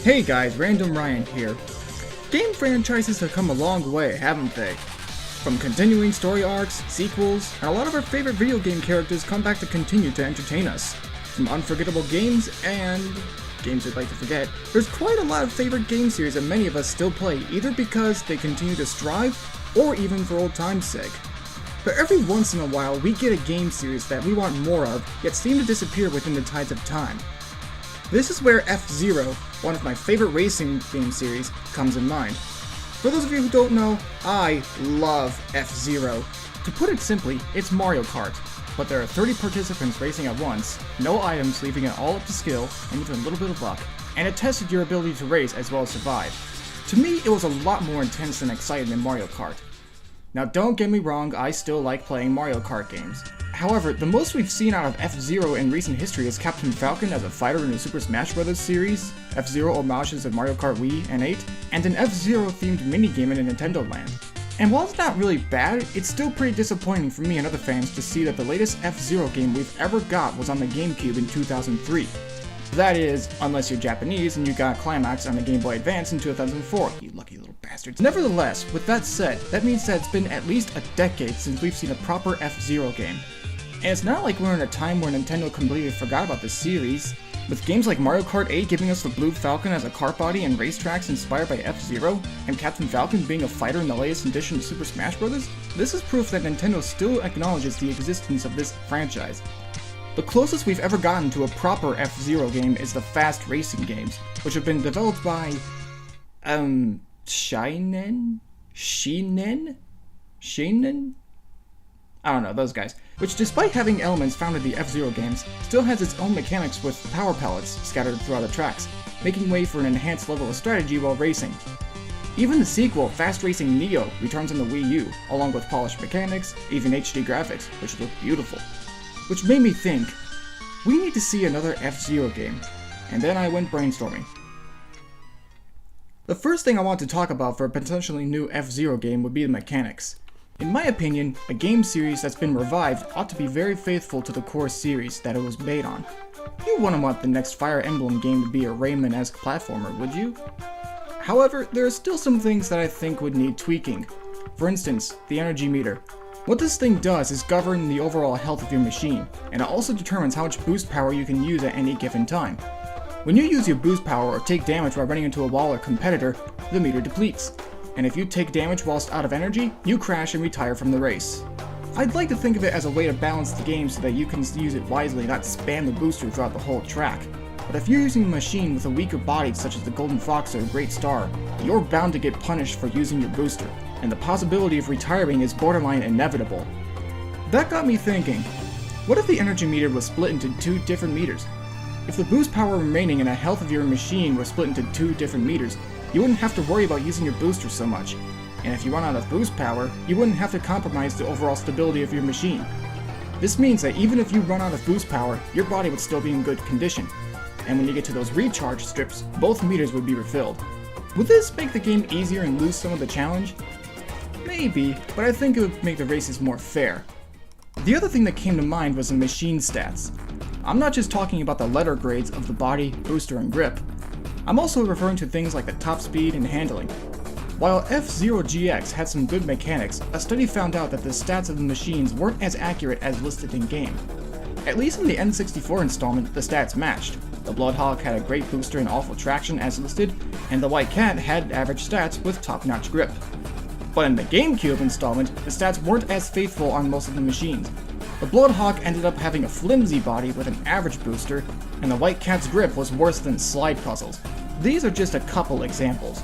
Hey guys, RandomRyan here. Game franchises have come a long way, haven't they? From continuing story arcs, sequels, and a lot of our favorite video game characters come back to continue to entertain us. From unforgettable games and games we'd like to forget, there's quite a lot of favorite game series that many of us still play, either because they continue to strive, or even for old time's sake. But every once in a while, we get a game series that we want more of, yet seem to disappear within the tides of time. This is where FZero, one of my favorite racing game series, comes in mind. For those of you who don't know, I love FZero. To put it simply, it's Mario Kart, but there are 30 participants racing at once, no items, leaving it all up to skill, and even a little bit of luck, and it tested your ability to race as well as survive. To me, it was a lot more intense and exciting than Mario Kart. Now don't get me wrong, I still like playing Mario Kart games. However, the most we've seen out of FZero in recent history is Captain Falcon as a fighter in the Super Smash Bros. Series, FZero homages of Mario Kart Wii and 8, and an FZero themed minigame in a Nintendo Land. And while it's not really bad, it's still pretty disappointing for me and other fans to see that the latest FZero game we've ever got was on the GameCube in 2003. That is, unless you're Japanese and you got Climax on the Game Boy Advance in 2004, you lucky little bastards. Nevertheless, with that said, that means that it's been at least a decade since we've seen a proper FZero game. And it's not like we're in a time where Nintendo completely forgot about this series. With games like Mario Kart 8 giving us the Blue Falcon as a kart body and racetracks inspired by FZero, and Captain Falcon being a fighter in the latest edition of Super Smash Bros., this is proof that Nintendo still acknowledges the existence of this franchise. The closest we've ever gotten to a proper FZero game is the fast racing games, which have been developed by, Shinen? I don't know, those guys. Which, despite having elements found in the FZero games, still has its own mechanics with power pellets scattered throughout the tracks, making way for an enhanced level of strategy while racing. Even the sequel, Fast Racing Neo, returns on the Wii U, along with polished mechanics, even HD graphics, which look beautiful. Which made me think, we need to see another FZero game, and then I went brainstorming. The first thing I want to talk about for a potentially new FZero game would be the mechanics. In my opinion, a game series that's been revived ought to be very faithful to the core series that it was made on. You wouldn't want the next Fire Emblem game to be a Rayman-esque platformer, would you? However, there are still some things that I think would need tweaking. For instance, the energy meter. What this thing does is govern the overall health of your machine, and it also determines how much boost power you can use at any given time. When you use your boost power or take damage while running into a wall or competitor, the meter depletes. And if you take damage whilst out of energy, you crash and retire from the race. I'd like to think of it as a way to balance the game so that you can use it wisely and not spam the booster throughout the whole track. But if you're using a machine with a weaker body such as the Golden Fox or Great Star, you're bound to get punished for using your booster, and the possibility of retiring is borderline inevitable. That got me thinking, what if the energy meter was split into two different meters? If the boost power remaining and the health of your machine were split into two different meters, you wouldn't have to worry about using your booster so much. And if you run out of boost power, you wouldn't have to compromise the overall stability of your machine. This means that even if you run out of boost power, your body would still be in good condition. And when you get to those recharge strips, both meters would be refilled. Would this make the game easier and lose some of the challenge? Maybe, but I think it would make the races more fair. The other thing that came to mind was the machine stats. I'm not just talking about the letter grades of the body, booster, and grip. I'm also referring to things like the top speed and handling. While FZero GX had some good mechanics, a study found out that the stats of the machines weren't as accurate as listed in-game. At least in the N64 installment, the stats matched. The Bloodhawk had a great booster and awful traction as listed, and the White Cat had average stats with top-notch grip. But in the GameCube installment, the stats weren't as faithful on most of the machines. The Bloodhawk ended up having a flimsy body with an average booster, and the White Cat's grip was worse than slide puzzles. These are just a couple examples.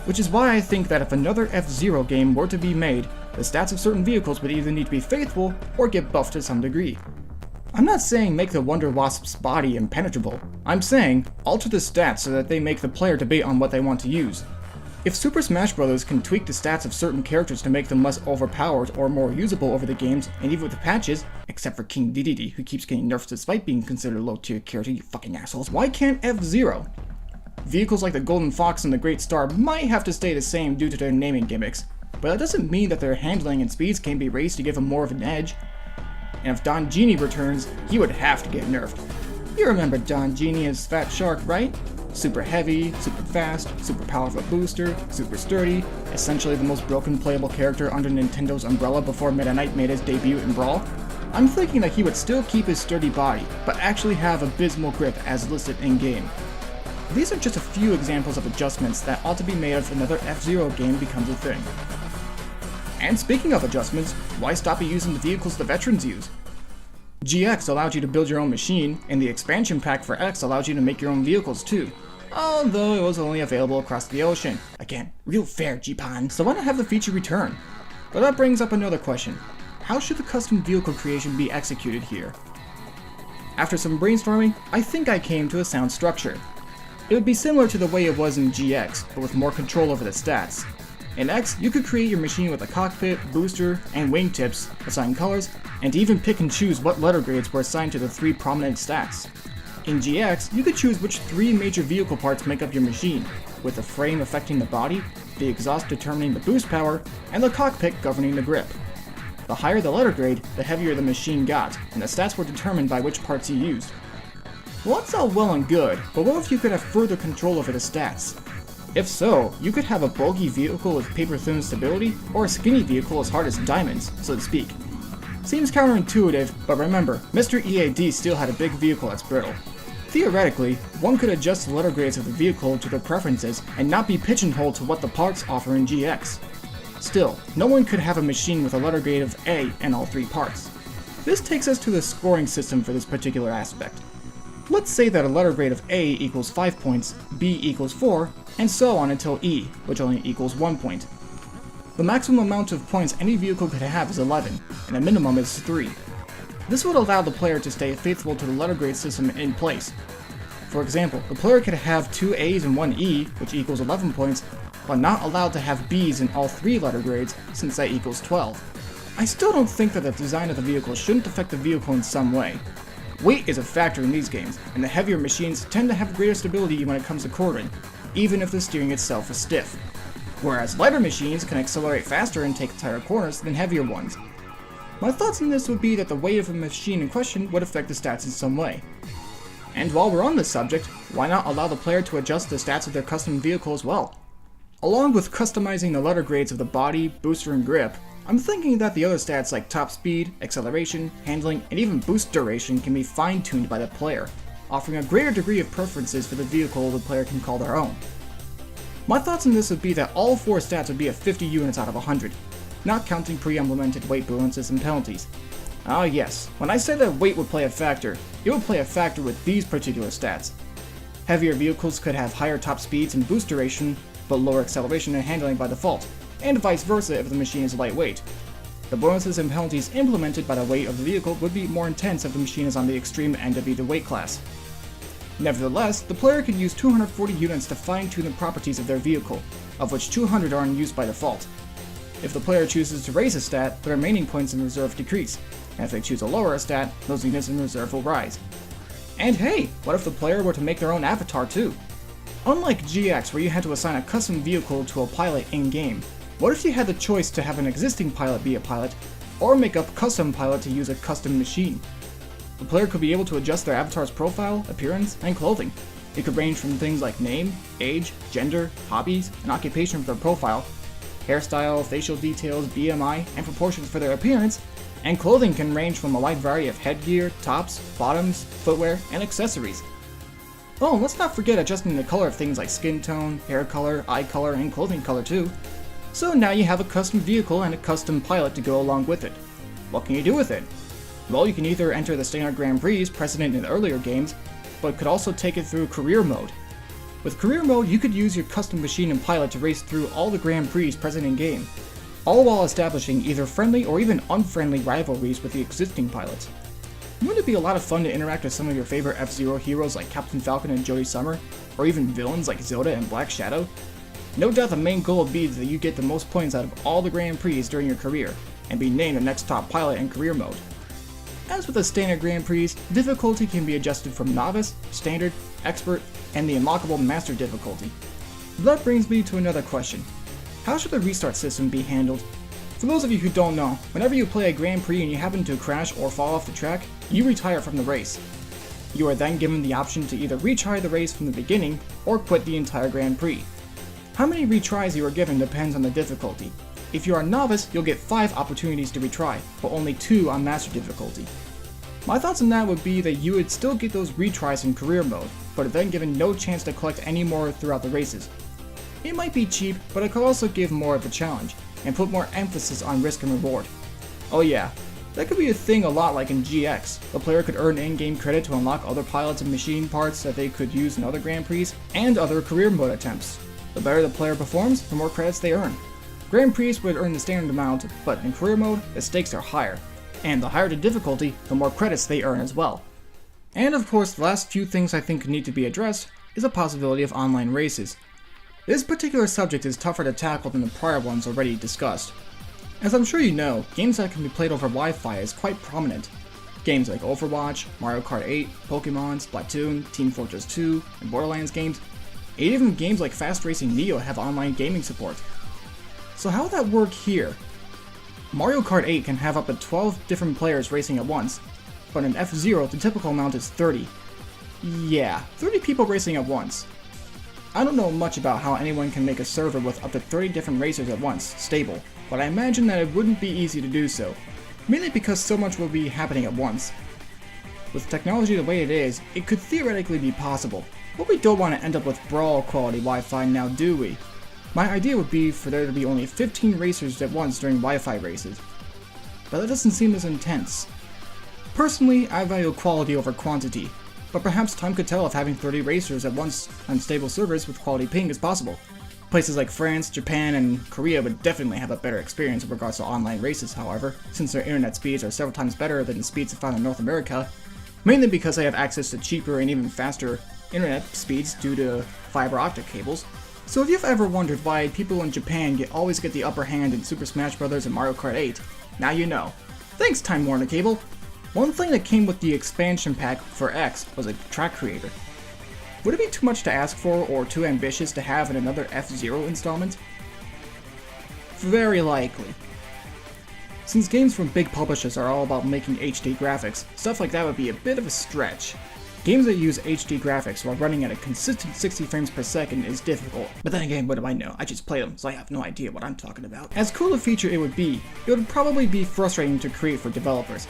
Which is why I think that if another FZero game were to be made, the stats of certain vehicles would either need to be faithful or get buffed to some degree. I'm not saying make the Wonder Wasp's body impenetrable. I'm saying alter the stats so that they make the player debate on what they want to use. If Super Smash Bros. Can tweak the stats of certain characters to make them less overpowered or more usable over the games, and even with the patches, except for King Dedede, who keeps getting nerfed despite being considered a low-tier character, you fucking assholes, why can't FZero? Vehicles like the Golden Fox and the Great Star might have to stay the same due to their naming gimmicks, but that doesn't mean that their handling and speeds can be raised to give them more of an edge. And if Don Genie returns, he would have to get nerfed. You remember Don Genie as Fat Shark, right? super heavy, super fast, super powerful booster, super sturdy, essentially the most broken playable character under Nintendo's umbrella before Meta Knight made his debut in Brawl, I'm thinking that he would still keep his sturdy body, but actually have abysmal grip as listed in-game. These are just a few examples of adjustments that ought to be made if another FZero game becomes a thing. And speaking of adjustments, why stop at using the vehicles the veterans use? GX allowed you to build your own machine, and the expansion pack for X allowed you to make your own vehicles too. Although it was only available across the ocean. Again, real fair, G-Pon. So why not have the feature return? But that brings up another question. How should the custom vehicle creation be executed here? After some brainstorming, I think I came to a sound structure. It would be similar to the way it was in GX, but with more control over the stats. In X, you could create your machine with a cockpit, booster, and wingtips, assign colors, and even pick and choose what letter grades were assigned to the 3 prominent stats. In GX, you could choose which 3 major vehicle parts make up your machine, with the frame affecting the body, the exhaust determining the boost power, and the cockpit governing the grip. The higher the letter grade, the heavier the machine got, and the stats were determined by which parts you used. Well, that's all well and good, but what if you could have further control over the stats? If so, you could have a bulky vehicle with paper-thin stability, or a skinny vehicle as hard as diamonds, so to speak. Seems counterintuitive, but remember, Mr. EAD still had a big vehicle that's brittle. Theoretically, one could adjust the letter grades of the vehicle to their preferences and not be pigeonholed to what the parts offer in GX. Still, no one could have a machine with a letter grade of A in all 3 parts. This takes us to the scoring system for this particular aspect. Let's say that a letter grade of A equals 5 points, B equals 4, and so on until E, which only equals 1 point. The maximum amount of points any vehicle could have is 11, and the minimum is 3. This would allow the player to stay faithful to the letter grade system in place. For example, the player could have 2 A's and 1 E, which equals 11 points, but not allowed to have B's in all 3 letter grades, since that equals 12. I still don't think that the design of the vehicle shouldn't affect the vehicle in some way. Weight is a factor in these games, and the heavier machines tend to have greater stability when it comes to quartering, even if the steering itself is stiff. Whereas lighter machines can accelerate faster and take tighter corners than heavier ones. My thoughts on this would be that the weight of the machine in question would affect the stats in some way. And while we're on this subject, why not allow the player to adjust the stats of their custom vehicle as well? Along with customizing the letter grades of the body, booster, and grip, I'm thinking that the other stats like top speed, acceleration, handling, and even boost duration can be fine-tuned by the player, offering a greater degree of preferences for the vehicle the player can call their own. My thoughts on this would be that all 4 stats would be at 50 units out of 100, not counting pre-implemented weight bonuses and penalties. Ah yes, when I said that weight would play a factor, it would play a factor with these particular stats. Heavier vehicles could have higher top speeds and boost duration, but lower acceleration and handling by default, and vice versa if the machine is lightweight. The bonuses and penalties implemented by the weight of the vehicle would be more intense if the machine is on the extreme end of either weight class. Nevertheless, the player could use 240 units to fine-tune the properties of their vehicle, of which 200 are in use by default. If the player chooses to raise a stat, the remaining points in reserve decrease, and if they choose to lower a stat, those units in reserve will rise. And hey, what if the player were to make their own avatar too? Unlike GX, where you had to assign a custom vehicle to a pilot in-game, what if you had the choice to have an existing pilot be a pilot, or make up custom pilot to use a custom machine? The player could be able to adjust their avatar's profile, appearance, and clothing. It could range from things like name, age, gender, hobbies, and occupation for their profile, hairstyle, facial details, BMI, and proportions for their appearance, and clothing can range from a wide variety of headgear, tops, bottoms, footwear, and accessories. Oh, and let's not forget adjusting the color of things like skin tone, hair color, eye color, and clothing color too. So now you have a custom vehicle and a custom pilot to go along with it. What can you do with it? Well, you can either enter the standard Grand Prix present in earlier games, but could also take it through career mode. With career mode, you could use your custom machine and pilot to race through all the Grand Prix present in game, all while establishing either friendly or even unfriendly rivalries with the existing pilots. Wouldn't it be a lot of fun to interact with some of your favorite FZero heroes like Captain Falcon and Jody Summer, or even villains like Zoda and Black Shadow? No doubt the main goal would be that you get the most points out of all the Grand Prix during your career, and be named the next top pilot in career mode. As with the standard Grand Prix, difficulty can be adjusted from Novice, Standard, Expert, and the unlockable Master difficulty. That brings me to another question. How should the restart system be handled? For those of you who don't know, whenever you play a Grand Prix and you happen to crash or fall off the track, you retire from the race. You are then given the option to either retry the race from the beginning or quit the entire Grand Prix. How many retries you are given depends on the difficulty. If you are a novice, you'll get 5 opportunities to retry, but only 2 on master difficulty. My thoughts on that would be that you would still get those retries in career mode, but are then given no chance to collect any more throughout the races. It might be cheap, but it could also give more of a challenge, and put more emphasis on risk and reward. Oh yeah, that could be a thing a lot like in GX. The player could earn in-game credit to unlock other pilots and machine parts that they could use in other Grand Prix, and other career mode attempts. The better the player performs, the more credits they earn. Grand Prix would earn the standard amount, but in career mode, the stakes are higher. And the higher the difficulty, the more credits they earn as well. And of course, the last few things I think need to be addressed is a possibility of online races. This particular subject is tougher to tackle than the prior ones already discussed. As I'm sure you know, games that can be played over Wi-Fi is quite prominent. Games like Overwatch, Mario Kart 8, Pokemon, Splatoon, Team Fortress 2, and Borderlands games, and even games like Fast Racing Neo have online gaming support. So how would that work here? Mario Kart 8 can have up to 12 different players racing at once, but in FZero the typical amount is 30. Yeah, 30 people racing at once. I don't know much about how anyone can make a server with up to 30 different racers at once stable, but I imagine that it wouldn't be easy to do so, mainly because so much will be happening at once. With technology the way it is, it could theoretically be possible, but we don't want to end up with brawl quality Wi-Fi now, do we? My idea would be for there to be only 15 racers at once during Wi-Fi races, but that doesn't seem as intense. Personally, I value quality over quantity, but perhaps time could tell if having 30 racers at once on stable servers with quality ping is possible. Places like France, Japan, and Korea would definitely have a better experience in regards to online races, however, since their internet speeds are several times better than the speeds found in North America, mainly because they have access to cheaper and even faster internet speeds due to fiber optic cables. So if you've ever wondered why people in Japan always get the upper hand in Super Smash Bros. And Mario Kart 8, now you know. Thanks, Time Warner Cable! One thing that came with the expansion pack for X was a track creator. Would it be too much to ask for or too ambitious to have in another FZero installment? Very likely. Since games from big publishers are all about making HD graphics, stuff like that would be a bit of a stretch. Games that use HD graphics while running at a consistent 60 frames per second is difficult, but then again, what do I know? I just play them, so I have no idea what I'm talking about. As cool a feature it would probably be frustrating to create for developers,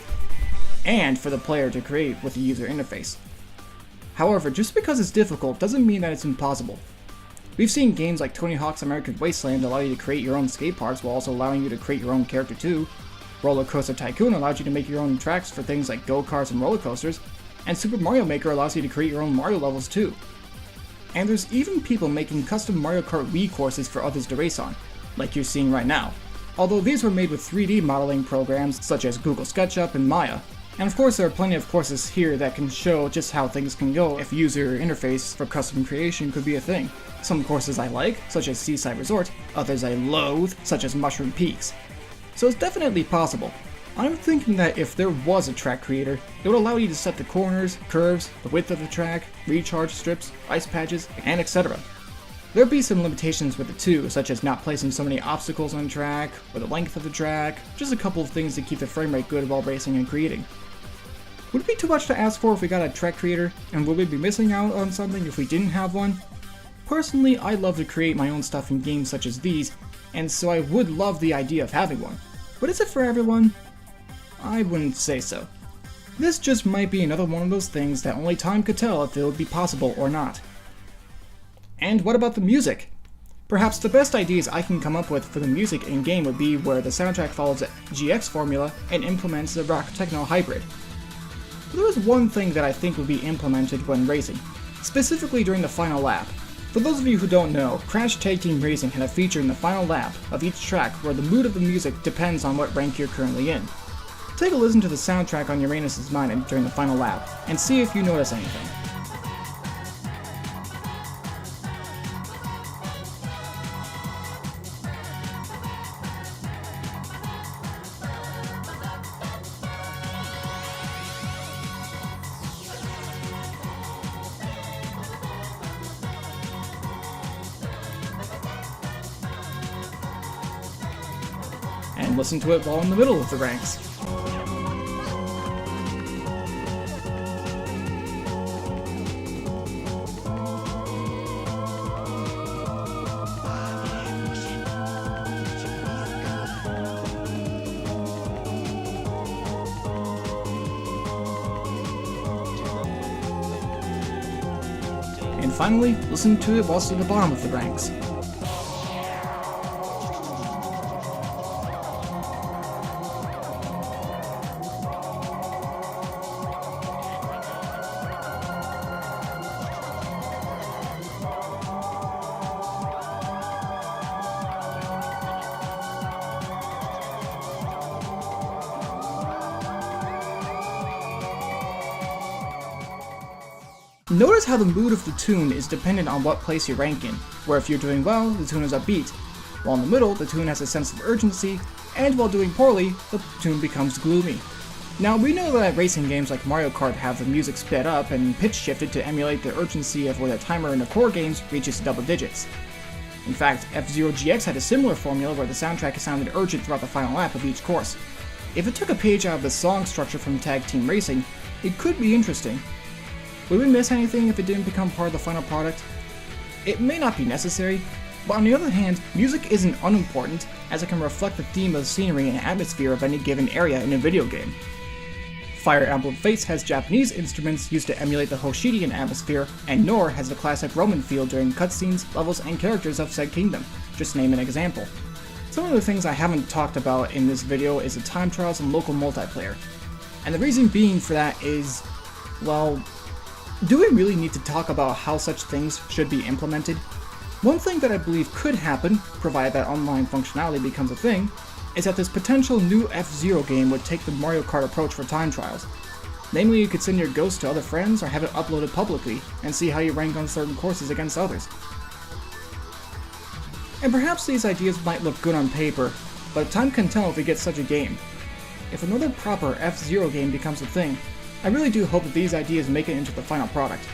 and for the player to create with the user interface. However, just because it's difficult doesn't mean that it's impossible. We've seen games like Tony Hawk's American Wasteland allow you to create your own skate parks while also allowing you to create your own character too. Roller Coaster Tycoon allows you to make your own tracks for things like go-karts and roller coasters, and Super Mario Maker allows you to create your own Mario levels too. And there's even people making custom Mario Kart Wii courses for others to race on, like you're seeing right now. Although these were made with 3D modeling programs such as Google SketchUp and Maya. And of course there are plenty of courses here that can show just how things can go if user interface for custom creation could be a thing. Some courses I like, such as Seaside Resort, others I loathe, such as Mushroom Peaks. So it's definitely possible. I'm thinking that if there was a track creator, it would allow you to set the corners, curves, the width of the track, recharge strips, ice patches, and etc. There'd be some limitations with it too, such as not placing so many obstacles on track, or the length of the track, just a couple of things to keep the frame rate good while racing and creating. Would it be too much to ask for if we got a track creator, and would we be missing out on something if we didn't have one? Personally, I love to create my own stuff in games such as these, and so I would love the idea of having one. But is it for everyone? I wouldn't say so. This just might be another one of those things that only time could tell if it would be possible or not. And what about the music? Perhaps the best ideas I can come up with for the music in-game would be where the soundtrack follows the GX formula and implements the rock-techno hybrid. But there is one thing that I think would be implemented when racing, specifically during the final lap. For those of you who don't know, Crash Tag Team Racing had a feature in the final lap of each track where the mood of the music depends on what rank you're currently in. Take a listen to the soundtrack on Uranus' Mind during the final lap, and see if you notice anything. And listen to it while in the middle of the ranks. And finally, listen to it whilst at the bottom of the ranks. Notice how the mood of the tune is dependent on what place you rank in, where if you're doing well, the tune is upbeat, while in the middle, the tune has a sense of urgency, and while doing poorly, the tune becomes gloomy. Now, we know that racing games like Mario Kart have the music sped up and pitch shifted to emulate the urgency of where the timer in the core games reaches double digits. In fact, FZero GX had a similar formula where the soundtrack sounded urgent throughout the final lap of each course. If it took a page out of the song structure from Tag Team Racing, it could be interesting. Would we miss anything if it didn't become part of the final product? It may not be necessary, but on the other hand, music isn't unimportant as it can reflect the theme of the scenery and atmosphere of any given area in a video game. Fire Emblem Fates has Japanese instruments used to emulate the Hoshidian atmosphere, and Nor has the classic Roman feel during cutscenes, levels, and characters of said kingdom, just to name an example. Some of the things I haven't talked about in this video is the time trials and local multiplayer. And the reason being for that is, well, do we really need to talk about how such things should be implemented? One thing that I believe could happen, provided that online functionality becomes a thing, is that this potential new FZero game would take the Mario Kart approach for time trials. Namely, you could send your ghost to other friends or have it uploaded publicly, and see how you rank on certain courses against others. And perhaps these ideas might look good on paper, but time can tell if we get such a game. If another proper FZero game becomes a thing, I really do hope that these ideas make it into the final product.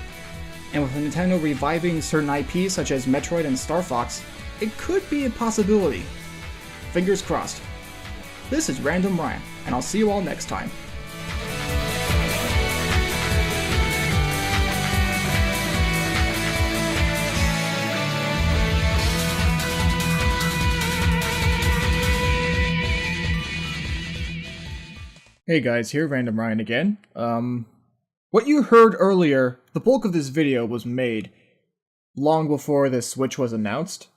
And with Nintendo reviving certain IPs such as Metroid and Star Fox, it could be a possibility. Fingers crossed. This is RandomRyan, and I'll see you all next time. Hey guys, here RandomRyan again. What you heard earlier, the bulk of this video was made long before the Switch was announced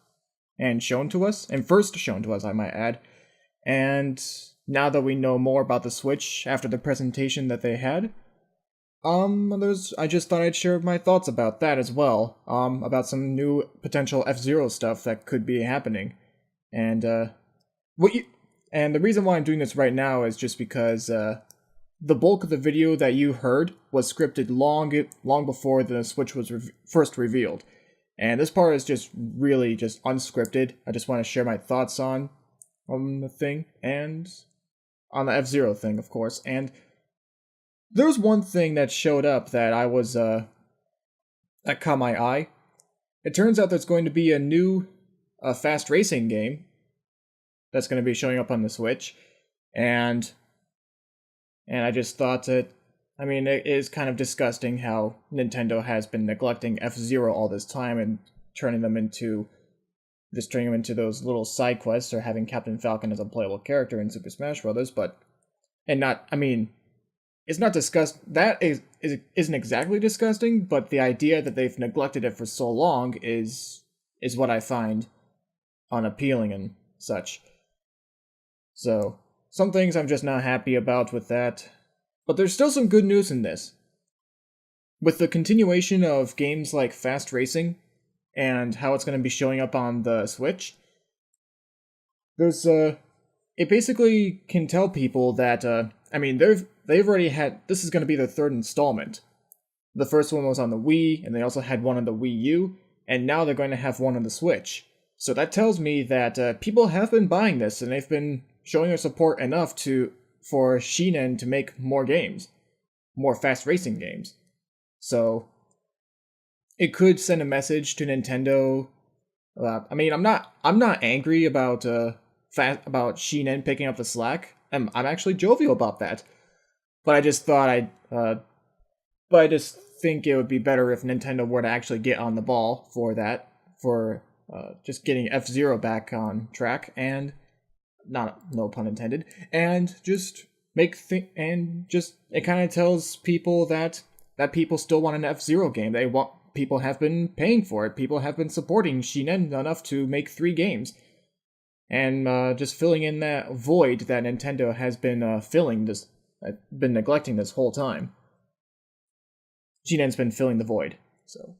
and shown to us, and first shown to us, I might add. And now that we know more about the Switch after the presentation that they had, I just thought I'd share my thoughts about that as well, about some new potential FZero stuff that could be happening. And, And the reason why I'm doing this right now is just because the bulk of the video that you heard was scripted long before the Switch was first revealed. And this part is just really just unscripted. I just want to share my thoughts on the thing, and on the FZero thing, of course. And there's one thing that showed up that that caught my eye. It turns out there's going to be a new fast racing game that's going to be showing up on the Switch, and I just thought that, I mean, it is kind of disgusting how Nintendo has been neglecting FZero all this time and turning them into those little side quests, or having Captain Falcon as a playable character in Super Smash Bros. It's not that isn't exactly disgusting, but the idea that they've neglected it for so long is what I find unappealing and such. So, some things I'm just not happy about with that, but there's still some good news in this. With the continuation of games like Fast Racing, and how it's going to be showing up on the Switch, it basically can tell people that, they've already had, this is going to be their third installment. The first one was on the Wii, and they also had one on the Wii U, and now they're going to have one on the Switch. So that tells me that people have been buying this, and they've been showing their support enough for Shinen to make more games, more fast racing games. So it could send a message to Nintendo. I'm not angry about Shinen picking up the slack. I'm actually jovial about that. But I just think it would be better if Nintendo were to actually get on the ball for that, for just getting FZero back on track, and no pun intended, and just it kind of tells people that people still want an FZero game. people have been paying for it. People have been supporting Shinen enough to make 3 games. And just filling in that void that Nintendo has been been neglecting this whole time. Shinen's been filling the void, so.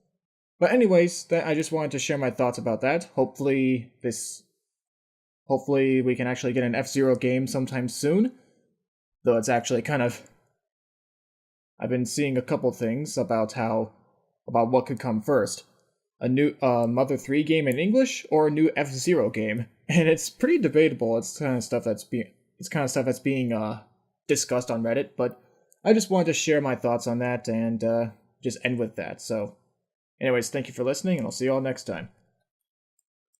But anyways, I just wanted to share my thoughts about that. Hopefully we can actually get an FZero game sometime soon. Though it's actually kind of... I've been seeing a couple things about what could come first. A new Mother 3 game in English, or a new FZero game. And it's pretty debatable. It's kind of stuff that's being discussed on Reddit, but I just wanted to share my thoughts on that and just end with that. So anyways, thank you for listening, and I'll see you all next time.